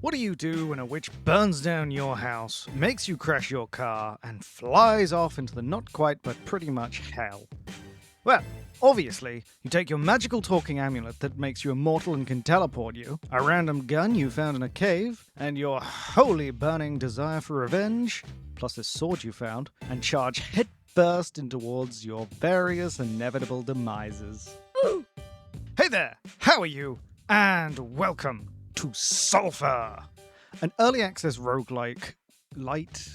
What do you do when a witch burns down your house, makes you crash your car, and flies off into the not quite but pretty much hell? Well, obviously, you take your magical talking amulet that makes you immortal and can teleport you, a random gun you found in a cave, and your holy burning desire for revenge, plus this sword you found, and charge headfirst in towards your various inevitable demises. Woo! Hey there, how are you? And welcome to SULFUR, an early access roguelike light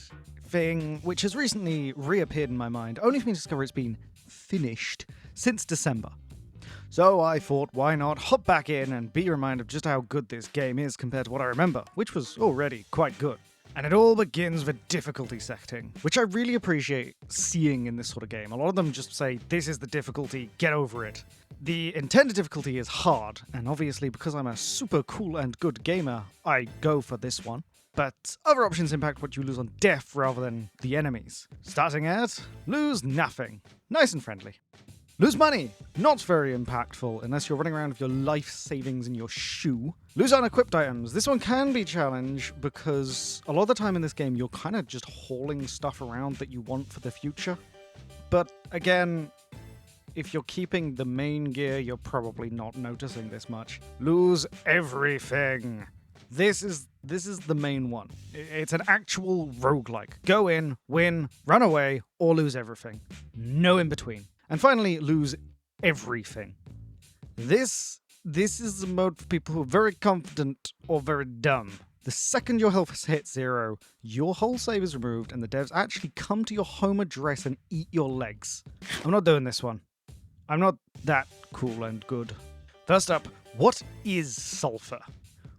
thing which has recently reappeared in my mind, only for me to discover it's been finished since December. So I thought, why not hop back in and be reminded of just how good this game is compared to what I remember, which was already quite good. And it all begins with difficulty setting, which I really appreciate seeing in this sort of game. A lot of them just say, this is the difficulty, get over it. The intended difficulty is hard, and obviously because I'm a super cool and good gamer, I go for this one. But other options impact what you lose on death rather than the enemies. Starting at, lose nothing. Nice and friendly. Lose money. Not very impactful unless you're running around with your life savings in your shoe. Lose unequipped items. This one can be a challenge because a lot of the time in this game you're kind of just hauling stuff around that you want for the future. But again, if you're keeping the main gear, you're probably not noticing this much. Lose everything. This is the main one. It's an actual roguelike. Go in, win, run away, or lose everything. No in between. And finally, lose everything. This is the mode for people who are very confident or very dumb. The second your health hits zero, your whole save is removed and the devs actually come to your home address and eat your legs. I'm not doing this one. I'm not that cool and good. First up, what is SULFUR?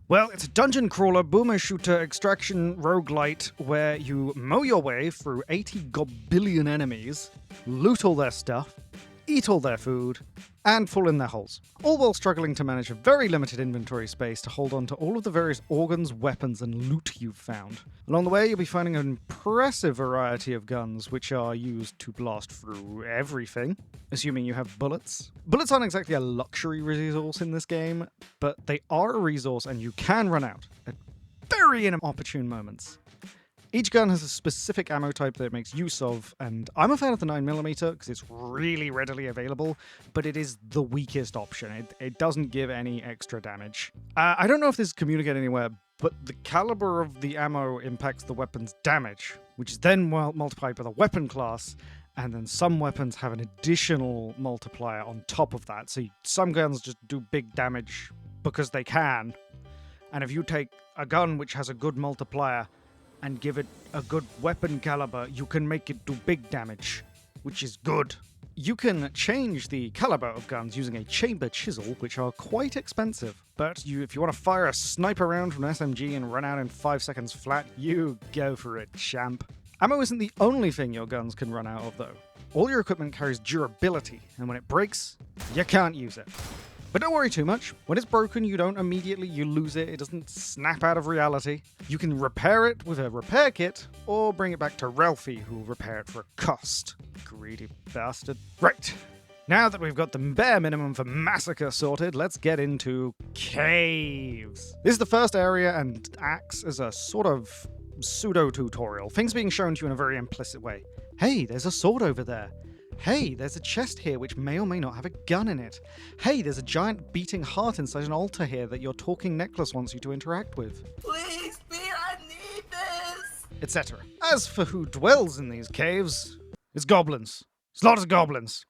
Well, it's a dungeon crawler, boomer shooter, extraction roguelite where you mow your way through 80 gobillion enemies, loot all their stuff, eat all their food, and fall in their holes. All while struggling to manage a very limited inventory space to hold on to all of the various organs, weapons, and loot you've found. Along the way, you'll be finding an impressive variety of guns which are used to blast through everything, assuming you have bullets. Bullets aren't exactly a luxury resource in this game, but they are a resource and you can run out at very inopportune moments. Each gun has a specific ammo type that it makes use of, and I'm a fan of the 9mm because it's really readily available, but it is the weakest option. It doesn't give any extra damage. I don't know if this is communicated anywhere, but the caliber of the ammo impacts the weapon's damage, which is then multiplied by the weapon class, and then some weapons have an additional multiplier on top of that. So some guns just do big damage because they can, and if you take a gun which has a good multiplier and give it a good weapon caliber, you can make it do big damage, which is good. You can change the caliber of guns using a chamber chisel, which are quite expensive. But if you want to fire a sniper round from an SMG and run out in 5 seconds flat, you go for it, champ. Ammo isn't the only thing your guns can run out of, though. All your equipment carries durability, and when it breaks, you can't use it. But don't worry too much. When it's broken, you don't immediately lose it. It doesn't snap out of reality. You can repair it with a repair kit, or bring it back to Ralphie, who will repair it for a cost. Greedy bastard. Right. Now that we've got the bare minimum for massacre sorted, let's get into caves. This is the first area and acts as a sort of pseudo-tutorial. Things being shown to you in a very implicit way. Hey, there's a sword over there. Hey, there's a chest here which may or may not have a gun in it. Hey, there's a giant beating heart inside an altar here that your talking necklace wants you to interact with. Please, I need this! Etc. As for who dwells in these caves, it's goblins. It's lots of goblins.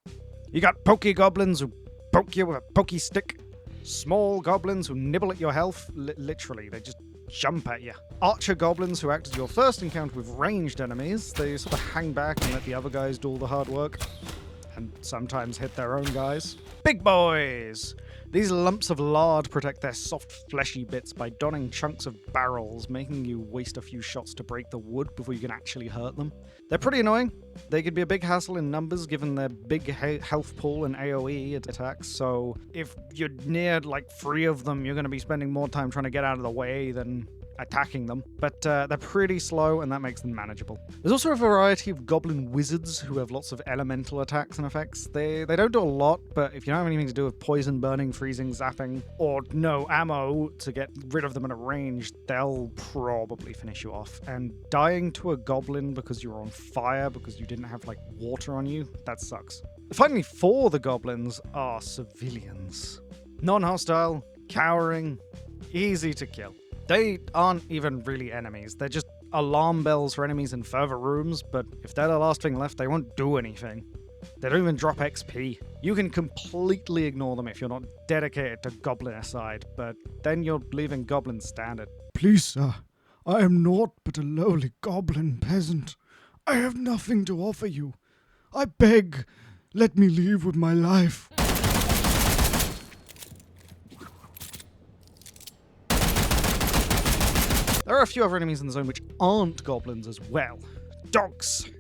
You got pokey goblins who poke you with a pokey stick. Small goblins who nibble at your health. Literally, they just jump at you. Archer goblins who act as your first encounter with ranged enemies. They sort of hang back and let the other guys do all the hard work, and sometimes hit their own guys. Big boys! These lumps of lard protect their soft, fleshy bits by donning chunks of barrels, making you waste a few shots to break the wood before you can actually hurt them. They're pretty annoying. They could be a big hassle in numbers given their big health pool and AoE attacks, so if you're near like 3 of them, you're going to be spending more time trying to get out of the way than attacking them, but they're pretty slow and that makes them manageable. There's also a variety of goblin wizards who have lots of elemental attacks and effects. They don't do a lot, but if you don't have anything to do with poison, burning, freezing, zapping, or no ammo to get rid of them at a range, they'll probably finish you off. And dying to a goblin because you're on fire because you didn't have like water on you, that sucks. Finally, 4 the goblins are civilians. Non-hostile, cowering, easy to kill. They aren't even really enemies. They're just alarm bells for enemies in further rooms, but if they're the last thing left, they won't do anything. They don't even drop XP. You can completely ignore them if you're not dedicated to Goblinicide, but then you're leaving goblins standard. Please, sir, I am naught but a lowly goblin peasant. I have nothing to offer you. I beg, let me leave with my life. There are a few other enemies in the zone which aren't goblins as well. Dogs.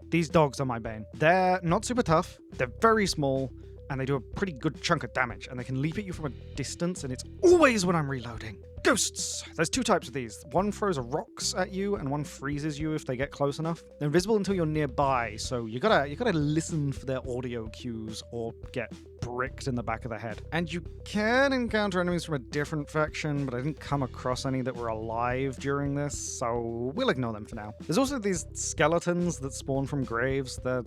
These dogs are my bane. They're not super tough, they're very small, and they do a pretty good chunk of damage, and they can leap at you from a distance, and it's always when I'm reloading. Ghosts! There's 2 types of these. One throws rocks at you, and one freezes you if they get close enough. They're invisible until you're nearby, so you gotta listen for their audio cues or get bricked in the back of the head. And you can encounter enemies from a different faction, but I didn't come across any that were alive during this, so we'll ignore them for now. There's also these skeletons that spawn from graves. They're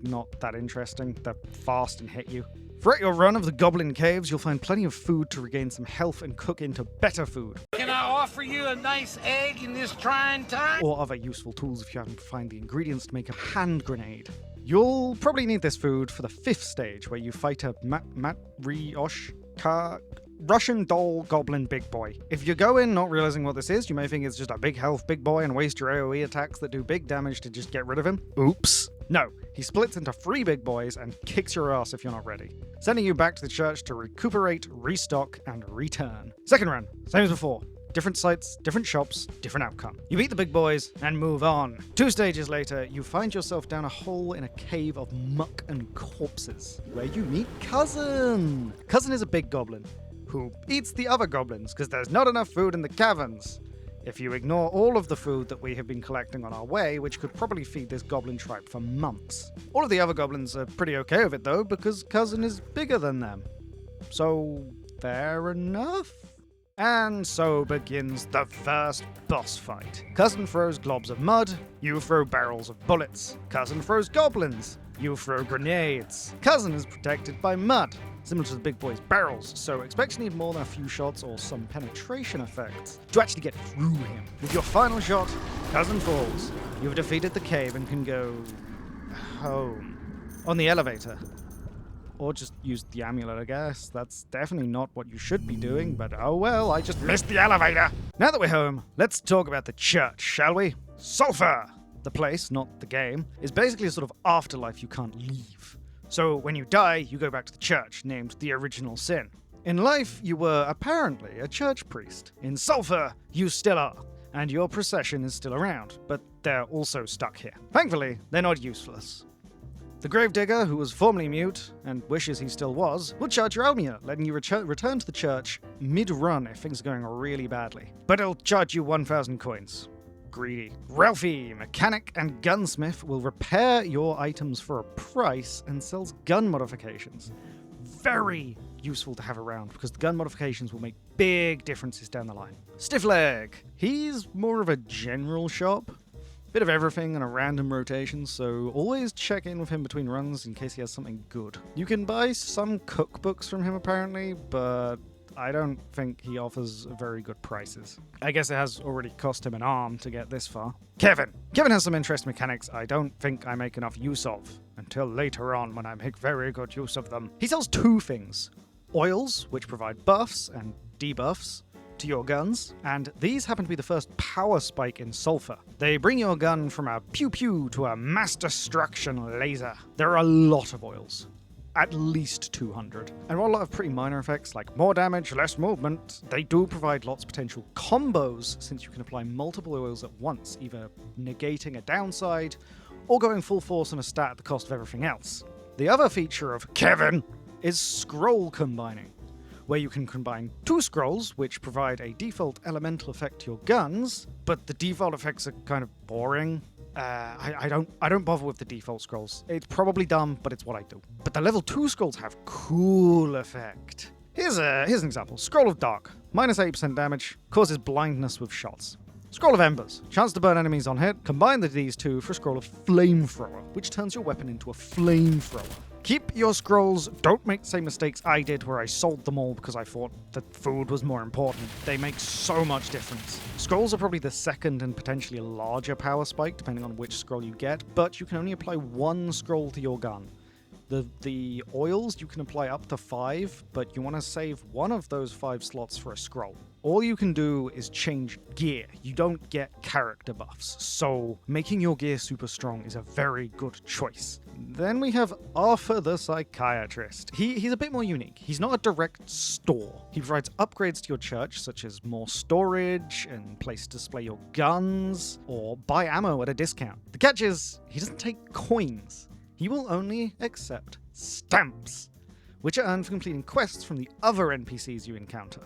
not that interesting. They're fast and hit you. Throughout your run of the Goblin Caves, you'll find plenty of food to regain some health and cook into better food. Can I offer you a nice egg in this trying time? Or other useful tools if you happen to find the ingredients to make a hand grenade. You'll probably need this food for the 5th stage, where you fight a Russian doll goblin big boy. If you go in not realizing what this is, you may think it's just a big health big boy and waste your AoE attacks that do big damage to just get rid of him. Oops. No, he splits into 3 big boys and kicks your ass if you're not ready, sending you back to the church to recuperate, restock, and return. Second run, same as before. Different sites, different shops, different outcome. You beat the big boys and move on. 2 stages later, you find yourself down a hole in a cave of muck and corpses, where you meet Cousin. Cousin is a big goblin who eats the other goblins because there's not enough food in the caverns. If you ignore all of the food that we have been collecting on our way, which could probably feed this goblin tribe for months. All of the other goblins are pretty okay with it though, because Cousin is bigger than them. So, fair enough? And so begins the first boss fight. Cousin throws globs of mud, you throw barrels of bullets. Cousin throws goblins, you throw grenades. Cousin is protected by mud, similar to the big boy's barrels, so expect to need more than a few shots or some penetration effects to actually get through him. With your final shot, Cousin falls. You've defeated the cave and can go home. On the elevator. Or just use the amulet, I guess. That's definitely not what you should be doing, but oh well, I just missed the elevator. Now that we're home, let's talk about the church, shall we? SULFUR! The place, not the game, is basically a sort of afterlife you can't leave. So when you die, you go back to the church, named the Original Sin. In life, you were apparently a church priest. In SULFUR, you still are, and your procession is still around, but they're also stuck here. Thankfully, they're not useless. The gravedigger, who was formerly mute, and wishes he still was, will charge your amulet, letting you return to the church mid-run if things are going really badly. But it'll charge you 1,000 coins. Greedy. Ralphie, mechanic and gunsmith, will repair your items for a price and sells gun modifications. Very useful to have around, because the gun modifications will make big differences down the line. Stiffleg. He's more of a general shop. Bit of everything and a random rotation, so always check in with him between runs in case he has something good. You can buy some cookbooks from him apparently, but I don't think he offers very good prices. I guess it has already cost him an arm to get this far. Kevin. Kevin has some interesting mechanics I don't think I make enough use of, until later on when I make very good use of them. He sells 2 things. Oils, which provide buffs and debuffs to your guns, and these happen to be the first power spike in SULFUR. They bring your gun from a pew-pew to a mass destruction laser. There are a lot of oils. At least 200. And while a lot of pretty minor effects like more damage, less movement, they do provide lots of potential combos since you can apply multiple oils at once, either negating a downside or going full force on a stat at the cost of everything else. The other feature of Kevin is scroll combining, where you can combine 2 scrolls, which provide a default elemental effect to your guns, but the default effects are kind of boring. I don't bother with the default scrolls. It's probably dumb, but it's what I do. But the level 2 scrolls have cool effect. Here's an example. Scroll of Dark, minus 8% damage, causes blindness with shots. Scroll of Embers, chance to burn enemies on hit. Combine these two for a Scroll of Flamethrower, which turns your weapon into a flamethrower. Keep your scrolls. Don't make the same mistakes I did where I sold them all because I thought that food was more important. They make so much difference. Scrolls are probably the second and potentially a larger power spike, depending on which scroll you get, but you can only apply 1 scroll to your gun. The oils, you can apply up to 5, but you want to save one of those 5 slots for a scroll. All you can do is change gear. You don't get character buffs, so making your gear super strong is a very good choice. Then we have Arthur the Psychiatrist. He's a bit more unique. He's not a direct store. He provides upgrades to your church, such as more storage and place to display your guns, or buy ammo at a discount. The catch is, he doesn't take coins. He will only accept stamps, which are earned for completing quests from the other NPCs you encounter.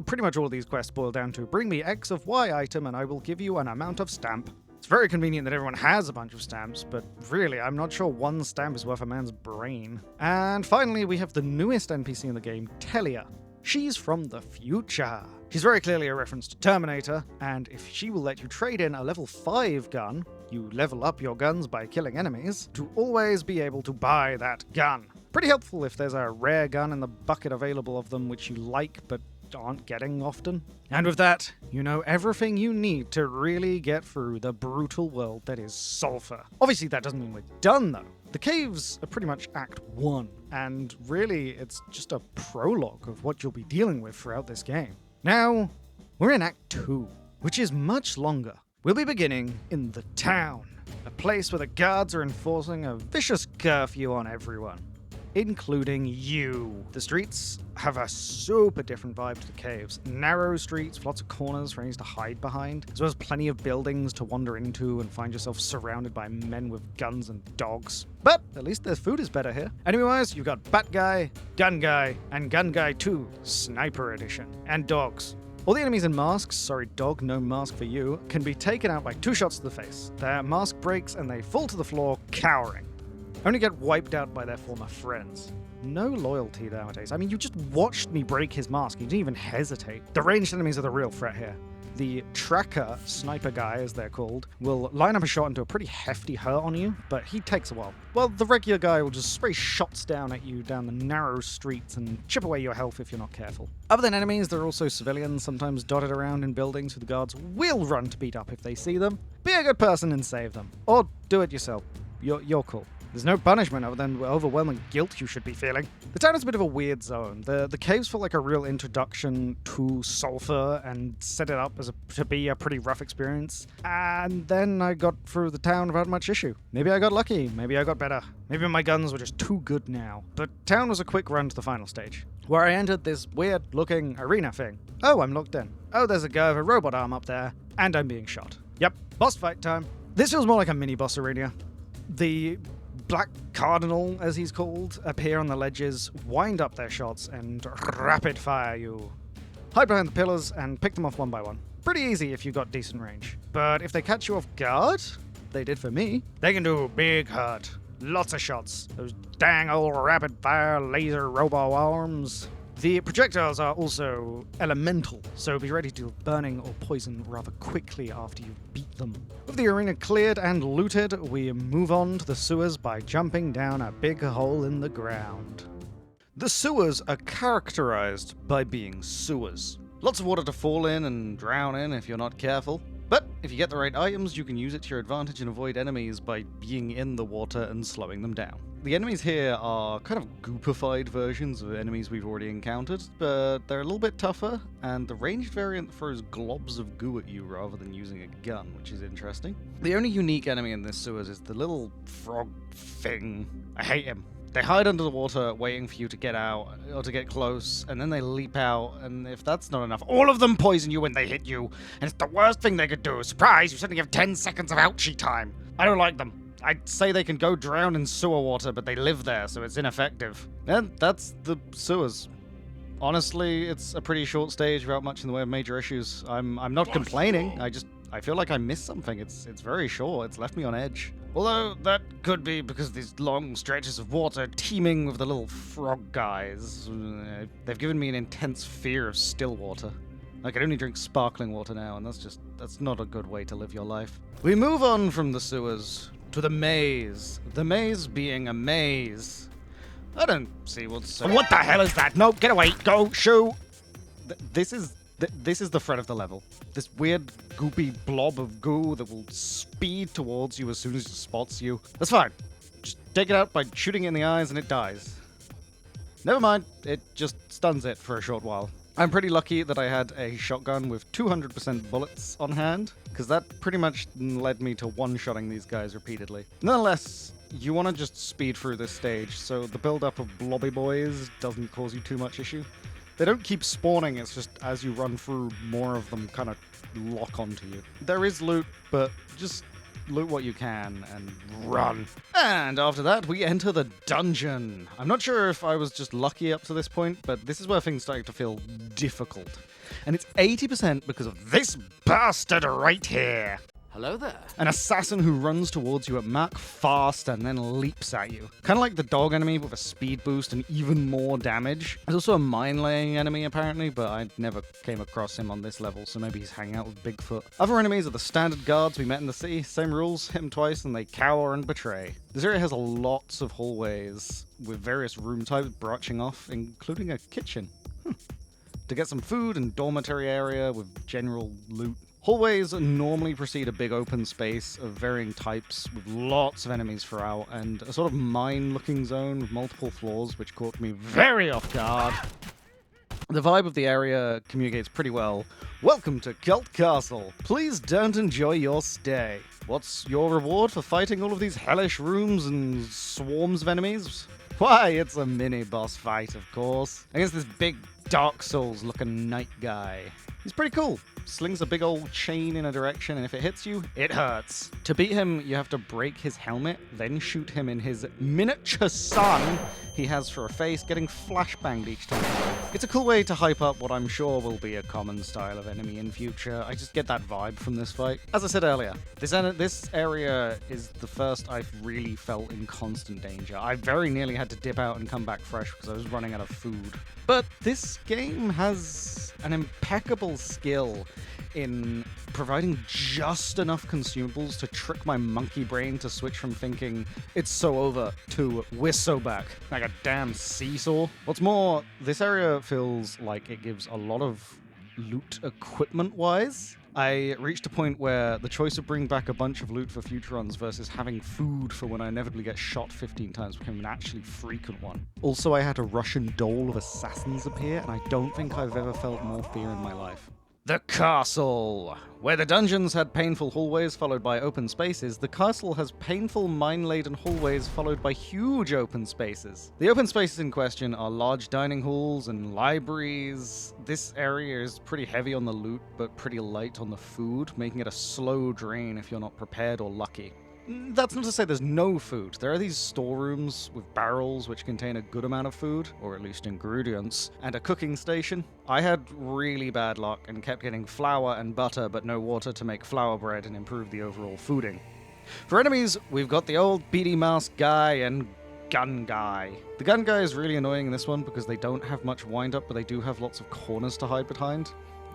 Pretty much all of these quests boil down to, bring me X of Y item and I will give you an amount of stamp. It's very convenient that everyone has a bunch of stamps, but really, I'm not sure 1 stamp is worth a man's brain. And finally, we have the newest NPC in the game, Telia. She's from the future. She's very clearly a reference to Terminator, and if she will let you trade in a level 5 gun, you level up your guns by killing enemies, to always be able to buy that gun. Pretty helpful if there's a rare gun in the bucket available of them which you like but aren't getting often. And with that, you know everything you need to really get through the brutal world that is Sulfur. Obviously that doesn't mean we're done though. The caves are pretty much Act 1, and really it's just a prologue of what you'll be dealing with throughout this game. Now, we're in Act 2, which is much longer. We'll be beginning in the town, a place where the guards are enforcing a vicious curfew on everyone, including you. The streets have a super different vibe to the caves. Narrow streets with lots of corners for enemies to hide behind, as well as plenty of buildings to wander into and find yourself surrounded by men with guns and dogs. But at least their food is better here. Anyway-wise, you've got Bat Guy, and Gun Guy 2, Sniper Edition, and dogs. All the enemies in masks, sorry dog, no mask for you, can be taken out by 2 shots to the face. Their mask breaks and they fall to the floor, cowering. Only get wiped out by their former friends. No loyalty nowadays. I mean, you just watched me break his mask. You didn't even hesitate. The ranged enemies are the real threat here. The tracker, sniper guy as they're called, will line up a shot into a pretty hefty hurt on you, but he takes a while. Well, the regular guy will just spray shots down at you down the narrow streets and chip away your health if you're not careful. Other than enemies, there are also civilians, sometimes dotted around in buildings who the guards will run to beat up if they see them. Be a good person and save them. Or do it yourself. You're cool. There's no punishment other than overwhelming guilt you should be feeling. The town is a bit of a weird zone. The caves feel like a real introduction to Sulfur and set it up to be a pretty rough experience. And then I got through the town without much issue. Maybe I got lucky. Maybe I got better. Maybe my guns were just too good now. But town was a quick run to the final stage, where I entered this weird-looking arena thing. Oh, I'm locked in. Oh, there's a guy with a robot arm up there. And I'm being shot. Yep, boss fight time. This feels more like a mini-boss arena. The Black Cardinal, as he's called, appear on the ledges, wind up their shots, and rapid fire you. Hide behind the pillars and pick them off one by one. Pretty easy if you've got decent range. But if they catch you off guard, they did for me, they can do big hurt. Lots of shots. Those dang old rapid fire laser robo arms. The projectiles are also elemental, so be ready to deal burning or poison rather quickly after you beat them. With the arena cleared and looted, we move on to the sewers by jumping down a big hole in the ground. The sewers are characterized by being sewers. Lots of water to fall in and drown in if you're not careful. But if you get the right items, you can use it to your advantage and avoid enemies by being in the water and slowing them down. The enemies here are kind of goopified versions of enemies we've already encountered, but they're a little bit tougher, and the ranged variant throws globs of goo at you rather than using a gun, which is interesting. The only unique enemy in this sewers is the little frog thing. I hate him. They hide under the water, waiting for you to get out, or to get close, and then they leap out, and if that's not enough, all of them poison you when they hit you, and it's the worst thing they could do. Surprise, you suddenly have 10 seconds of ouchie time. I don't like them. I'd say they can go drown in sewer water, but they live there, so it's ineffective. And that's the sewers. honestly, it's a pretty short stage without much in the way of major issues. I'm not complaining. I feel like I missed something. It's very short. It's left me on edge. Although that could be because these long stretches of water teeming with the little frog guys. They've given me an intense fear of still water. I can only drink sparkling water now, and that's not a good way to live your life. We move on from the sewers to the maze. The maze being a maze. I don't see what's so... What the hell is that? No, get away. Go, shoo. This is the threat of the level. This weird, goopy blob of goo that will speed towards you as soon as it spots you. That's fine. Just take it out by shooting it in the eyes and it dies. Never mind, it just stuns it for a short while. I'm pretty lucky that I had a shotgun with 200% bullets on hand, because that pretty much led me to one-shotting these guys repeatedly. Nonetheless, you want to just speed through this stage, so the build-up of blobby boys doesn't cause you too much issue. They don't keep spawning, it's just as you run through, more of them kind of lock onto you. There is loot, but just loot what you can and run. And after that, we enter the dungeon. I'm not sure if I was just lucky up to this point, but this is where things started to feel difficult. And it's 80% because of this bastard right here. Hello there. An assassin who runs towards you at Mach fast and then leaps at you. Kind of like the dog enemy with a speed boost and even more damage. There's also a mine-laying enemy apparently, but I never came across him on this level, so maybe he's hanging out with Bigfoot. Other enemies are the standard guards we met in the city. Same rules, hit them twice and they cower and betray. This area has lots of hallways with various room types branching off, including a kitchen. To get some food and dormitory area with general loot. Hallways normally precede a big open space of varying types with lots of enemies throughout and a sort of mine-looking zone with multiple floors which caught me very off guard. The vibe of the area communicates pretty well. Welcome to Cult Castle. Please don't enjoy your stay. What's your reward for fighting all of these hellish rooms and swarms of enemies? Why, it's a mini-boss fight, of course, against this big Dark Souls-looking knight guy. He's pretty cool. Slings a big old chain in a direction, and if it hits you, it hurts. To beat him, you have to break his helmet, then shoot him in his miniature sun he has for a face, getting flashbanged each time. It's a cool way to hype up what I'm sure will be a common style of enemy in future. I just get that vibe from this fight. As I said earlier, this area is the first I've really felt in constant danger. I very nearly had to dip out and come back fresh because I was running out of food. But this game has an impeccable skill in providing just enough consumables to trick my monkey brain to switch from thinking it's so over to we're so back, like a damn seesaw. What's more, this area feels like it gives a lot of loot equipment-wise. I reached a point where the choice of bringing back a bunch of loot for future runs versus having food for when I inevitably get shot 15 times became an actually frequent one. Also, I had a Russian dole of assassins appear, and I don't think I've ever felt more fear in my life. The castle! Where the dungeons had painful hallways followed by open spaces, the castle has painful mine-laden hallways followed by huge open spaces. The open spaces in question are large dining halls and libraries. This area is pretty heavy on the loot, but pretty light on the food, making it a slow drain if you're not prepared or lucky. That's not to say there's no food. There are these storerooms with barrels which contain a good amount of food, or at least ingredients, and a cooking station. I had really bad luck and kept getting flour and butter but no water to make flour bread and improve the overall fooding. For enemies, we've got the old beady mask guy and gun guy. The gun guy is really annoying in this one because they don't have much wind-up, but they do have lots of corners to hide behind.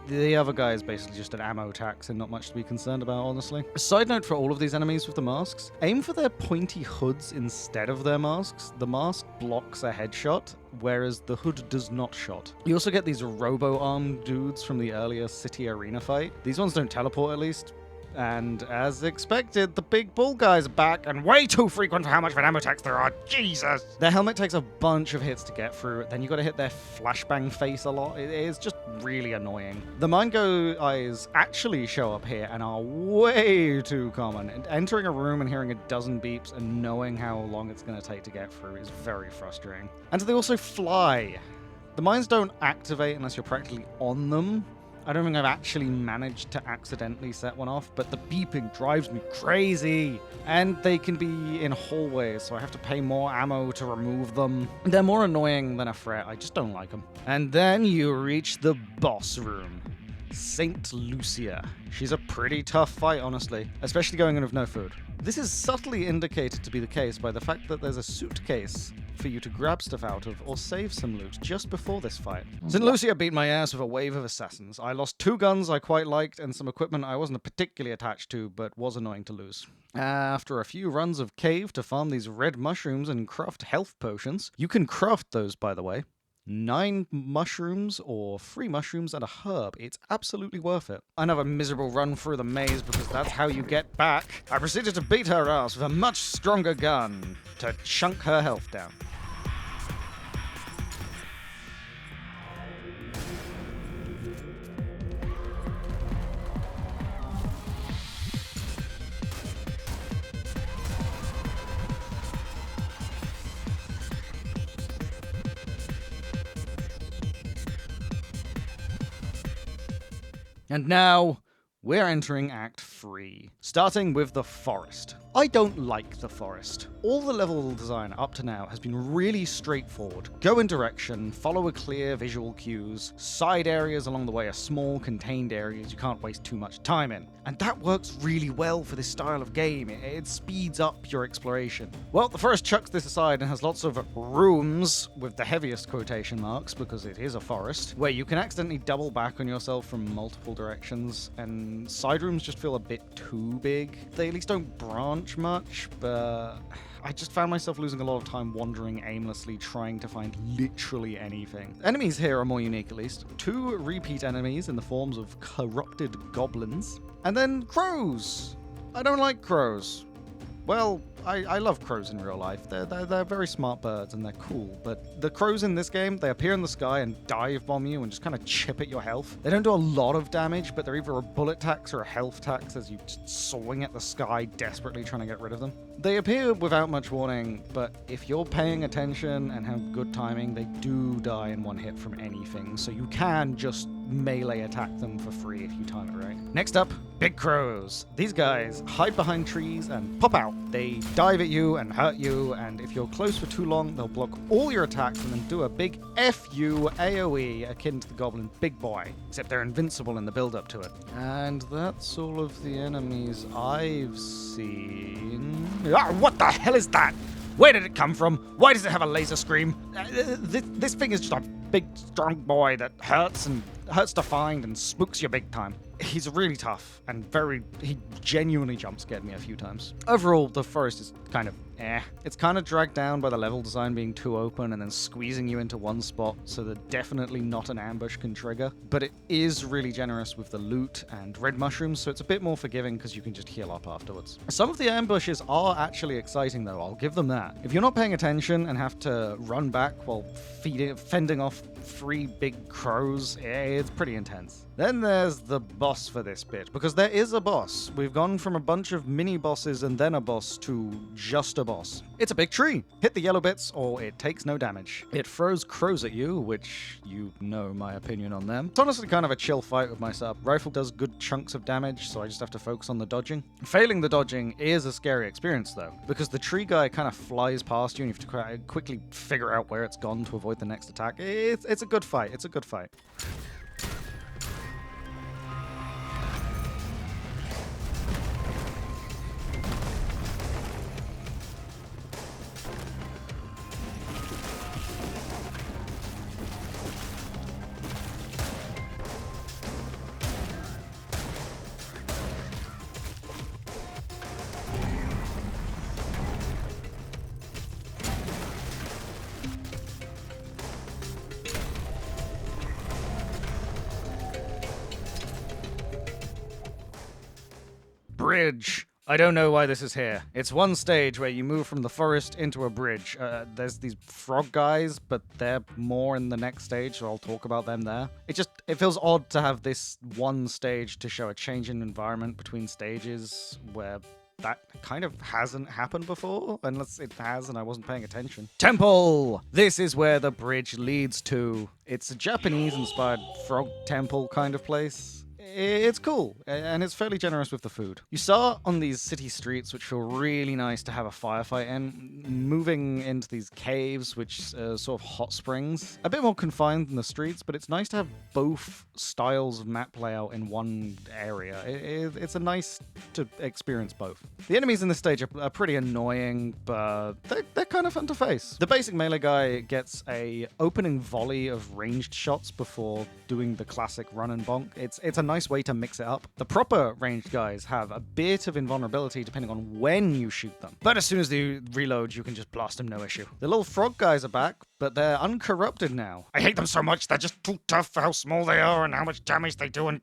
The other guy is basically just an ammo tax and not much to be concerned about, honestly. A side note for all of these enemies with the masks, aim for their pointy hoods instead of their masks. The mask blocks a headshot, whereas the hood does not shot. You also get these robo-armed dudes from the earlier city arena fight. These ones don't teleport, at least. And as expected, the big bull guy's back and way too frequent for how much of an ammo tax there are. Jesus! Their helmet takes a bunch of hits to get through, then you gotta hit their flashbang face a lot. It is just really annoying. The Mango eyes actually show up here and are way too common. And entering a room and hearing a dozen beeps and knowing how long it's gonna take to get through is very frustrating. And they also fly. The mines don't activate unless you're practically on them. I don't think I've actually managed to accidentally set one off, but the beeping drives me crazy. And they can be in hallways, so I have to pay more ammo to remove them. They're more annoying than a threat. I just don't like them. And then you reach the boss room. Saint Lucia. She's a pretty tough fight, honestly, especially going in with no food. This is subtly indicated to be the case by the fact that there's a suitcase for you to grab stuff out of or save some loot just before this fight. St. Lucia beat my ass with a wave of assassins. I lost 2 guns I quite liked and some equipment I wasn't particularly attached to but was annoying to lose. After a few runs of cave to farm these red mushrooms and craft health potions, you can craft those, by the way. 9 mushrooms or 3 mushrooms and a herb. It's absolutely worth it. Another miserable run through the maze because that's how you get back. I proceeded to beat her ass with a much stronger gun to chunk her health down. And now, we're entering Act 3, starting with the forest. I don't like the forest. All the level design up to now has been really straightforward. Go in direction, follow a clear visual cues, side areas along the way are small, contained areas you can't waste too much time in. And that works really well for this style of game. It speeds up your exploration. Well, the forest chucks this aside and has lots of rooms, with the heaviest quotation marks, because it is a forest, where you can accidentally double back on yourself from multiple directions, and side rooms just feel a bit too big. They at least don't branch much, but I just found myself losing a lot of time wandering aimlessly, trying to find literally anything. Enemies here are more unique, at least. 2 repeat enemies in the forms of corrupted goblins, and then crows. I don't like crows. Well, I love crows in real life. They're very smart birds and they're cool, but the crows in this game, they appear in the sky and dive bomb you and just kind of chip at your health. They don't do a lot of damage, but they're either a bullet tax or a health tax as you just swing at the sky, desperately trying to get rid of them. They appear without much warning, but if you're paying attention and have good timing, they do die in one hit from anything, so you can just melee attack them for free if you time it right. Next up, big crows. These guys hide behind trees and pop out. They dive at you and hurt you, and if you're close for too long, they'll block all your attacks and then do a big F you AoE akin to the goblin Big Boy, except they're invincible in the build-up to it. And that's all of the enemies I've seen. Ah, what the hell is that? Where did it come from? Why does it have a laser scream? This thing is just a big, strong boy that hurts to find and spooks you big time. He's really tough and he genuinely jump scared me a few times. Overall, the forest is kind of It's kind of dragged down by the level design being too open and then squeezing you into one spot, so that definitely not an ambush can trigger. But it is really generous with the loot and red mushrooms, so it's a bit more forgiving because you can just heal up afterwards. Some of the ambushes are actually exciting though, I'll give them that. If you're not paying attention and have to run back while fending off 3 big crows, it's pretty intense. Then there's the boss for this bit, because there is a boss. We've gone from a bunch of mini bosses and then a boss to just a boss. It's a big tree. Hit the yellow bits or it takes no damage. It throws crows at you, which you know my opinion on them. It's honestly kind of a chill fight with my setup. Rifle does good chunks of damage, so I just have to focus on the dodging. Failing the dodging is a scary experience though, because the tree guy kind of flies past you and you have to quickly figure out where it's gone to avoid the next attack. It's a good fight. It's a good fight. Bridge. I don't know why this is here. It's one stage where you move from the forest into a bridge. There's these frog guys, but they're more in the next stage, so I'll talk about them there. It feels odd to have this one stage to show a change in environment between stages where that kind of hasn't happened before, unless it has and I wasn't paying attention. Temple! This is where the bridge leads to. It's a Japanese-inspired frog temple kind of place. It's cool, and it's fairly generous with the food. You start on these city streets, which feel really nice to have a firefight in, moving into these caves, which are sort of hot springs. A bit more confined than the streets, but it's nice to have both styles of map layout in one area. It's a nice to experience both. The enemies in this stage are pretty annoying, but they're kind of fun to face. The basic melee guy gets a opening volley of ranged shots before doing the classic run and bonk. It's a nice way to mix it up. The proper ranged guys have a bit of invulnerability depending on when you shoot them. But as soon as they reload, you can just blast them, no issue. The little frog guys are back, but they're uncorrupted now. I hate them so much, they're just too tough for how small they are and how much damage they do, and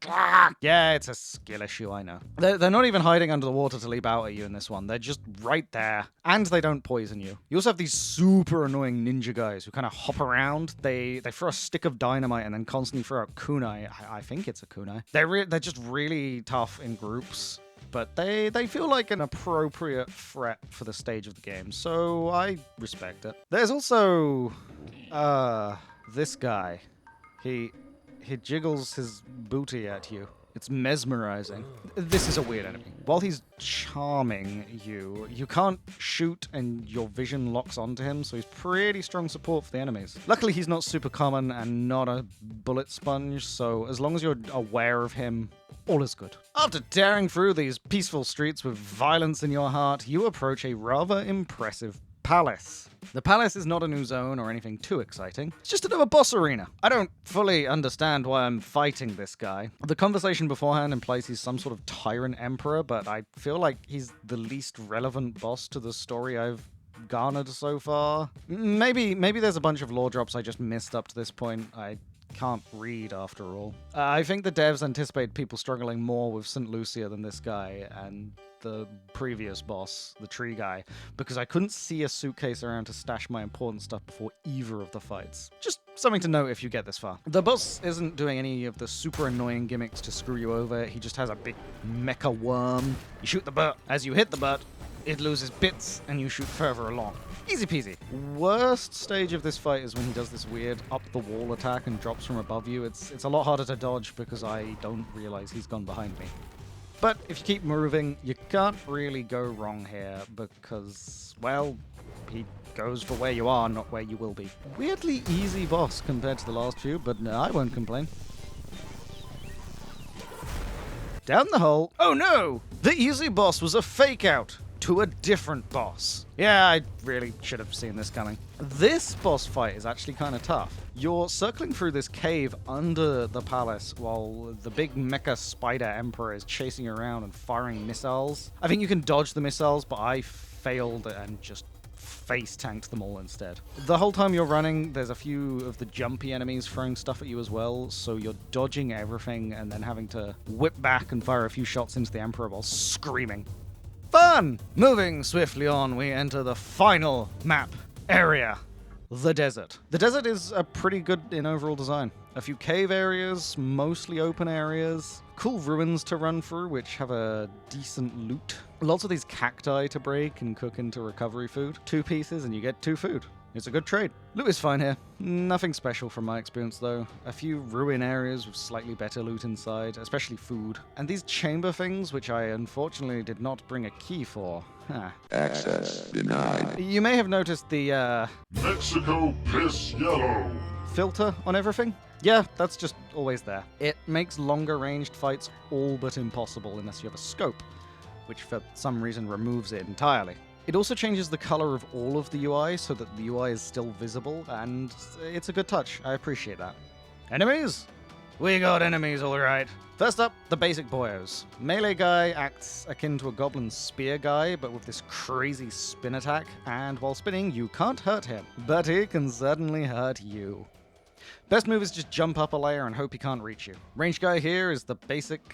Yeah, it's a skill issue, I know. They're not even hiding under the water to leap out at you in this one. They're just right there, and they don't poison you. You also have these super annoying ninja guys who kind of hop around. They throw a stick of dynamite and then constantly throw out kunai. I think it's a kunai. They're just really tough in groups, but they feel like an appropriate threat for the stage of the game, so I respect it. There's also this guy. He jiggles his booty at you. It's mesmerizing. This is a weird enemy. While he's charming you, you can't shoot and your vision locks onto him, so he's pretty strong support for the enemies. Luckily, he's not super common and not a bullet sponge, so as long as you're aware of him, all is good. After tearing through these peaceful streets with violence in your heart, you approach a rather impressive palace. The palace is not a new zone or anything too exciting. It's just another boss arena. I don't fully understand why I'm fighting this guy. The conversation beforehand implies he's some sort of tyrant emperor, but I feel like he's the least relevant boss to the story I've garnered so far. Maybe there's a bunch of lore drops I just missed up to this point. I can't read after all. I think the devs anticipate people struggling more with St. Lucia than this guy and the previous boss, the tree guy, because I couldn't see a suitcase around to stash my important stuff before either of the fights. Just something to note if you get this far. The boss isn't doing any of the super annoying gimmicks to screw you over. He just has a big mecha worm. You shoot the butt. As you hit the butt, it loses bits and you shoot further along. Easy peasy. Worst stage of this fight is when he does this weird up the wall attack and drops from above you. It's a lot harder to dodge because I don't realize he's gone behind me. But if you keep moving, you can't really go wrong here because, well, he goes for where you are, not where you will be. Weirdly easy boss compared to the last few, but no, I won't complain. Down the hole. Oh no! The easy boss was a fake out to a different boss. Yeah, I really should have seen this coming. This boss fight is actually kind of tough. You're circling through this cave under the palace while the big mecha spider emperor is chasing you around and firing missiles. I think you can dodge the missiles, but I failed and just face tanked them all instead. The whole time you're running, there's a few of the jumpy enemies throwing stuff at you as well, so you're dodging everything and then having to whip back and fire a few shots into the emperor while screaming. Fun! Moving swiftly on, we enter the final map area, the desert. The desert is a pretty good in overall design. A few cave areas, mostly open areas, cool ruins to run through which have a decent loot. Lots of these cacti to break and cook into recovery food. 2 pieces and you get 2 food. It's a good trade. Loot is fine here. Nothing special from my experience though. A few ruin areas with slightly better loot inside, especially food. And these chamber things, which I unfortunately did not bring a key for. Access denied. You may have noticed the, Mexico piss yellow. filter on everything. Yeah, that's just always there. It makes longer ranged fights all but impossible unless you have a scope, which for some reason removes it entirely. It also changes the color of all of the UI so that the UI is still visible, and it's a good touch. I appreciate that. Enemies? We got enemies, alright. First up, the basic boyos. Melee guy acts akin to a goblin spear guy, but with this crazy spin attack, and while spinning, you can't hurt him. But he can certainly hurt you. Best move is just jump up a layer and hope he can't reach you. Range guy here is the basic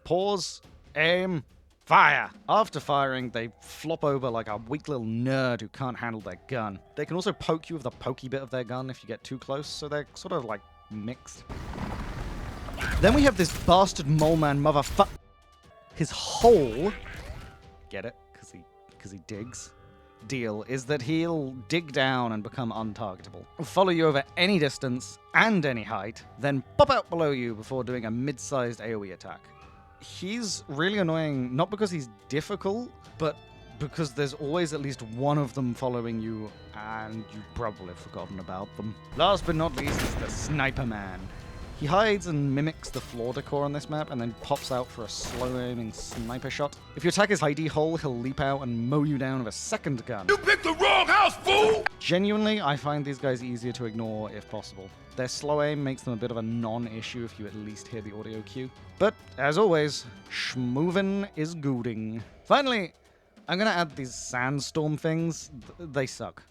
pause, aim, fire! After firing, they flop over like a weak little nerd who can't handle their gun. They can also poke you with the pokey bit of their gun if you get too close, so they're sort of like mixed. Then we have this bastard mole man motherfucker. His hole Get it? Because he digs. Deal is that he'll dig down and become untargetable, follow you over any distance and any height, then pop out below you before doing a mid-sized AoE attack. He's really annoying, not because he's difficult, but because there's always at least one of them following you, and you've probably forgotten about them. Last but not least is the Sniper Man. He hides and mimics the floor decor on this map and then pops out for a slow-aiming sniper shot. If you attack his hidey hole, he'll leap out and mow you down with a second gun. You picked the wrong house, fool! Genuinely, I find these guys easier to ignore if possible. Their slow aim makes them a bit of a non-issue if you at least hear the audio cue. But, as always, schmoovin' is gooding. Finally, I'm gonna add these sandstorm things. They suck.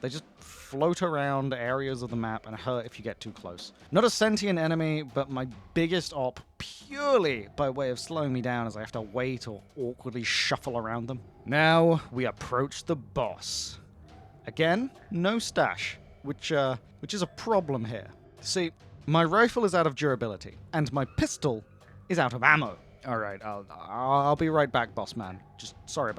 They just float around areas of the map and hurt if you get too close. Not a sentient enemy, but my biggest op purely by way of slowing me down as I have to wait or awkwardly shuffle around them. Now we approach the boss. Again, no stash, which is a problem here. See, my rifle is out of durability, and my pistol is out of ammo. Alright, I'll be right back, boss man. Just sorry.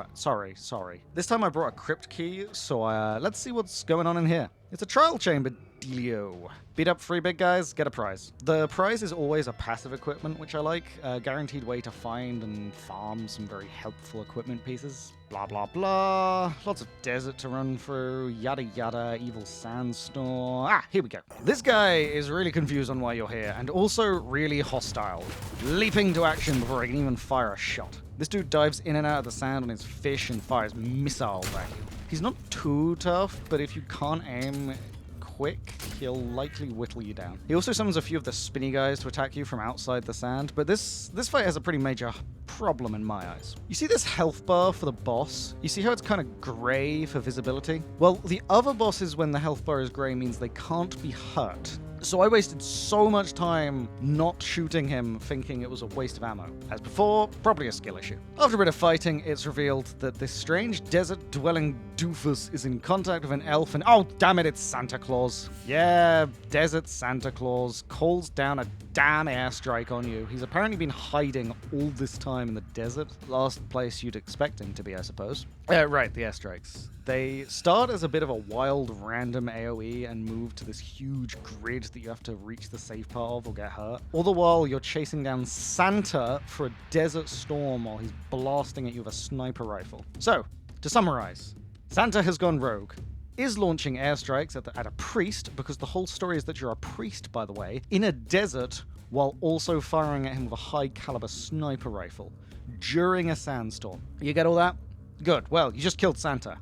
This time I brought a crypt key, so let's see what's going on in here. It's a trial chamber dealio. Beat up 3 big guys, get a prize. The prize is always a passive equipment, which I like. A guaranteed way to find and farm some very helpful equipment pieces. Blah, blah, blah. Lots of desert to run through. Yada, yada. Evil sandstorm. Ah, here we go. This guy is really confused on why you're here, and also really hostile. Leaping to action before I can even fire a shot. This dude dives in and out of the sand on his fish and fires missiles at you. He's not too tough, but if you can't aim quick, he'll likely whittle you down. He also summons a few of the spinny guys to attack you from outside the sand, but this fight has a pretty major problem in my eyes. You see this health bar for the boss? You see how it's kind of grey for visibility? Well, the other bosses, when the health bar is grey, means they can't be hurt. So I wasted so much time not shooting him, thinking it was a waste of ammo. As before, probably a skill issue. After a bit of fighting, it's revealed that this strange desert-dwelling doofus is in contact with an elf and— oh, damn it, it's Santa Claus. Yeah, desert Santa Claus calls down a damn airstrike on you. He's apparently been hiding all this time in the desert. Last place you'd expect him to be, I suppose. Right, the airstrikes. They start as a bit of a wild, random AoE and move to this huge grid that you have to reach the safe part of or get hurt. All the while, you're chasing down Santa for a desert storm while he's blasting at you with a sniper rifle. So, to summarize, Santa has gone rogue, is launching airstrikes at a priest, because the whole story is that you're a priest, by the way, in a desert, while also firing at him with a high-caliber sniper rifle during a sandstorm. You get all that? Good. Well, you just killed Santa.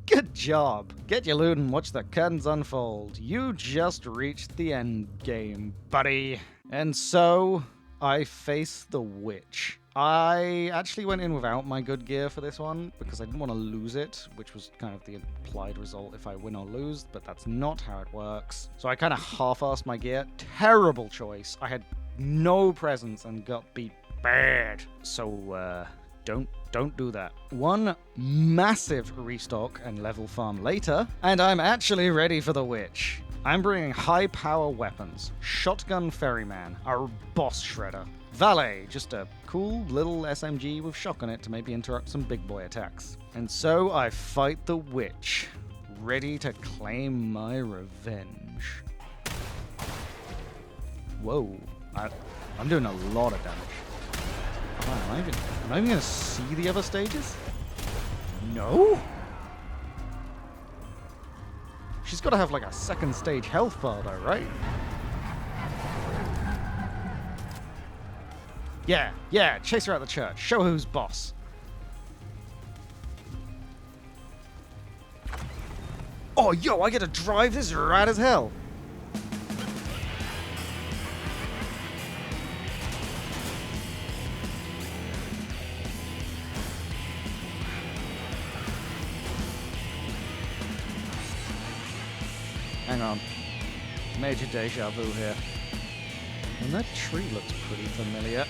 Good job. Get your loot and watch the curtains unfold. You just reached the end game, buddy. And so, I face the witch. I actually went in without my good gear for this one, because I didn't want to lose it, which was kind of the implied result if I win or lose, but that's not how it works. So I kind of half-assed my gear. Terrible choice. I had no presence and got beat bad. So, don't do that. One massive restock and level farm later, and I'm actually ready for the witch. I'm bringing high-power weapons, shotgun ferryman, our boss shredder, valet, just a cool little SMG with shock on it to maybe interrupt some big boy attacks. And so I fight the witch, ready to claim my revenge. Whoa, I'm doing a lot of damage. Am I even going to see the other stages? No? She's got to have like a second stage health bar though, right? Yeah, chase her out the church. Show her who's boss. Oh, yo, I get to drive this rad as hell. Hang on. Major deja vu here. And that tree looks pretty familiar.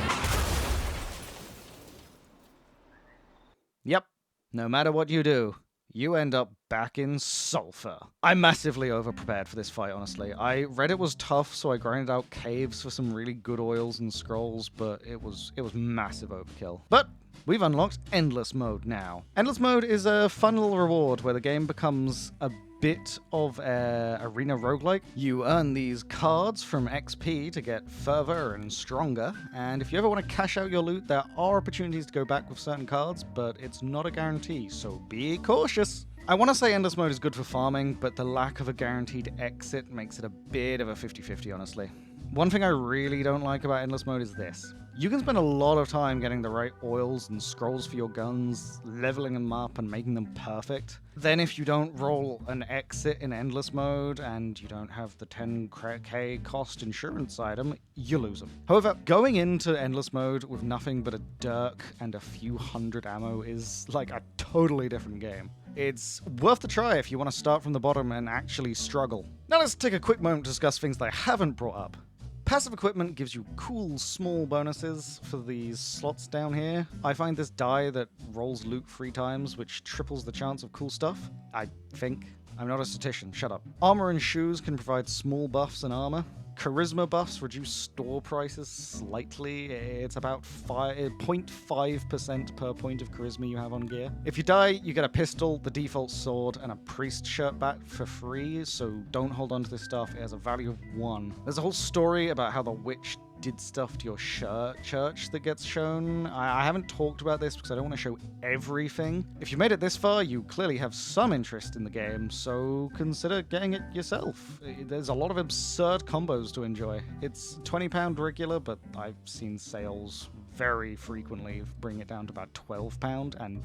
Yep. No matter what you do, you end up back in Sulfur. I'm massively overprepared for this fight, honestly. I read it was tough, so I grinded out caves for some really good oils and scrolls, but it was massive overkill. But we've unlocked Endless Mode now. Endless Mode is a fun little reward where the game becomes a bit of a arena roguelike. You earn these cards from XP to get further and stronger, and if you ever want to cash out your loot, there are opportunities to go back with certain cards, but it's not a guarantee, so be cautious. I want to say Endless Mode is good for farming, but the lack of a guaranteed exit makes it a bit of a 50-50, honestly. One thing I really don't like about Endless Mode is this. You can spend a lot of time getting the right oils and scrolls for your guns, leveling them up and making them perfect. Then if you don't roll an exit in Endless Mode and you don't have the 10k cost insurance item, you lose them. However, going into Endless Mode with nothing but a dirk and a few hundred ammo is like a totally different game. It's worth the try if you want to start from the bottom and actually struggle. Now let's take a quick moment to discuss things that I haven't brought up. Passive equipment gives you cool small bonuses for these slots down here. I find this die that rolls loot 3 times, which triples the chance of cool stuff. I think. I'm not a statistician, shut up. Armor and shoes can provide small buffs and armor. Charisma buffs reduce store prices slightly. It's about 0.5% per point of charisma you have on gear. If you die, you get a pistol, the default sword, and a priest shirt back for free, so don't hold on to this stuff. It has a value of 1. There's a whole story about how the witch did stuff to your church that gets shown. I haven't talked about this because I don't want to show everything. If you made it this far, you clearly have some interest in the game, so consider getting it yourself. There's a lot of absurd combos to enjoy. It's £20 regular, but I've seen sales very frequently bring it down to about £12, and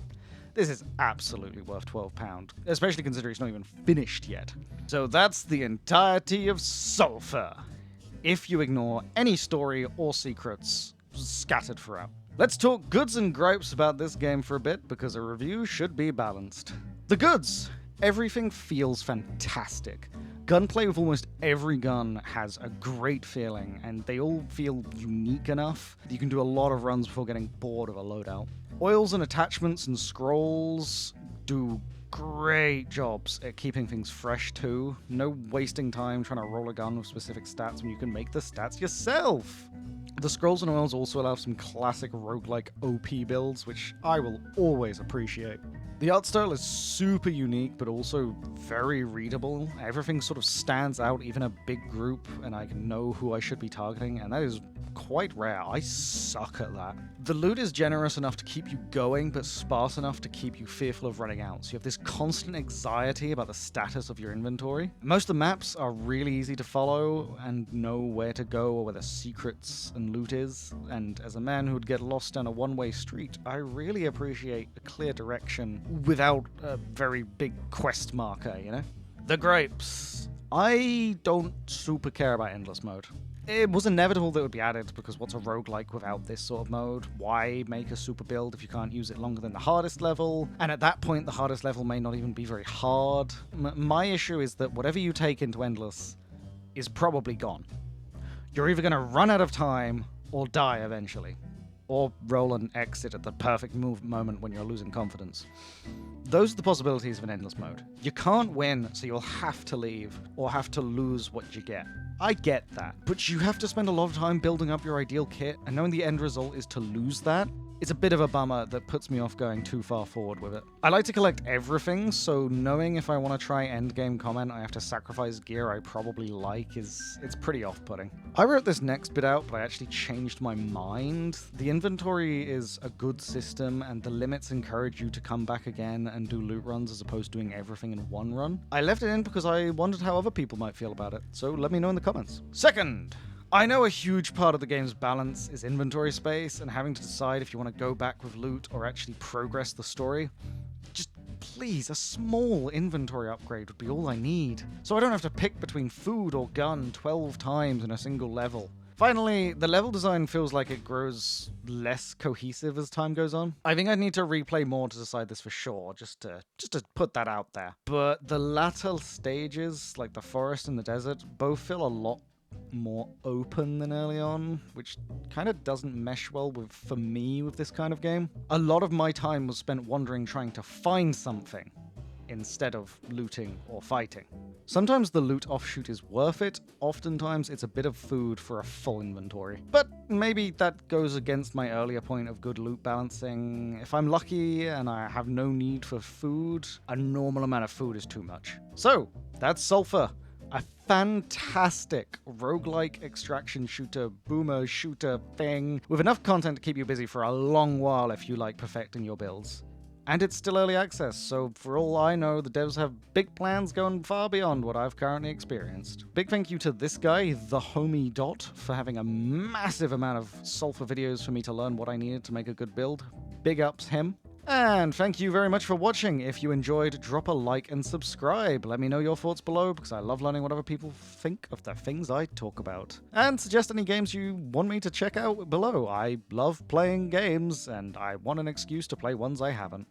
this is absolutely worth £12, especially considering it's not even finished yet. So that's the entirety of Sulfur, if you ignore any story or secrets scattered throughout. Let's talk goods and gripes about this game for a bit, because a review should be balanced. The goods. Everything feels fantastic. Gunplay with almost every gun has a great feeling, and they all feel unique enough that you can do a lot of runs before getting bored of a loadout. Oils and attachments and scrolls do great jobs at keeping things fresh too. No wasting time trying to roll a gun with specific stats when you can make the stats yourself. The scrolls and oils also allow some classic roguelike OP builds, which I will always appreciate. The art style is super unique, but also very readable. Everything sort of stands out, even a big group, and I can know who I should be targeting, and that is quite rare. I suck at that. The loot is generous enough to keep you going, but sparse enough to keep you fearful of running out. So you have this constant anxiety about the status of your inventory. Most of the maps are really easy to follow and know where to go or where the secrets and loot is. And as a man who would get lost down a one-way street, I really appreciate a clear direction without a very big quest marker, you know? The gripes. I don't super care about Endless Mode. It was inevitable that it would be added, because what's a roguelike without this sort of mode? Why make a super build if you can't use it longer than the hardest level? And at that point, the hardest level may not even be very hard. My issue is that whatever you take into Endless is probably gone. You're either going to run out of time or die eventually. Or roll an exit at the perfect moment when you're losing confidence. Those are the possibilities of an Endless Mode. You can't win, so you'll have to leave, or have to lose what you get. I get that, but you have to spend a lot of time building up your ideal kit, and knowing the end result is to lose that, it's a bit of a bummer that puts me off going too far forward with it. I like to collect everything, so knowing if I want to try endgame comment I have to sacrifice gear I probably like it's pretty off-putting. I wrote this next bit out, but I actually changed my mind. The inventory is a good system, and the limits encourage you to come back again and do loot runs as opposed to doing everything in one run. I left it in because I wondered how other people might feel about it, so let me know in the comments. Second, I know a huge part of the game's balance is inventory space and having to decide if you want to go back with loot or actually progress the story. Just please, a small inventory upgrade would be all I need, so I don't have to pick between food or gun 12 times in a single level. Finally, the level design feels like it grows less cohesive as time goes on. I think I'd need to replay more to decide this for sure, just to put that out there. But the latter stages, like the forest and the desert, both feel a lot more open than early on, which kind of doesn't mesh well for me with this kind of game. A lot of my time was spent wandering trying to find something, instead of looting or fighting. Sometimes the loot offshoot is worth it, oftentimes it's a bit of food for a full inventory. But maybe that goes against my earlier point of good loot balancing. If I'm lucky and I have no need for food, a normal amount of food is too much. So, that's SULFUR. A fantastic roguelike extraction shooter, boomer shooter thing, with enough content to keep you busy for a long while if you like perfecting your builds. And it's still early access, so for all I know, the devs have big plans going far beyond what I've currently experienced. Big thank you to this guy, the homie Dot, for having a massive amount of SULFUR videos for me to learn what I needed to make a good build. Big ups him. And thank you very much for watching. If you enjoyed, drop a like and subscribe. Let me know your thoughts below, because I love learning what other people think of the things I talk about. And suggest any games you want me to check out below. I love playing games, and I want an excuse to play ones I haven't.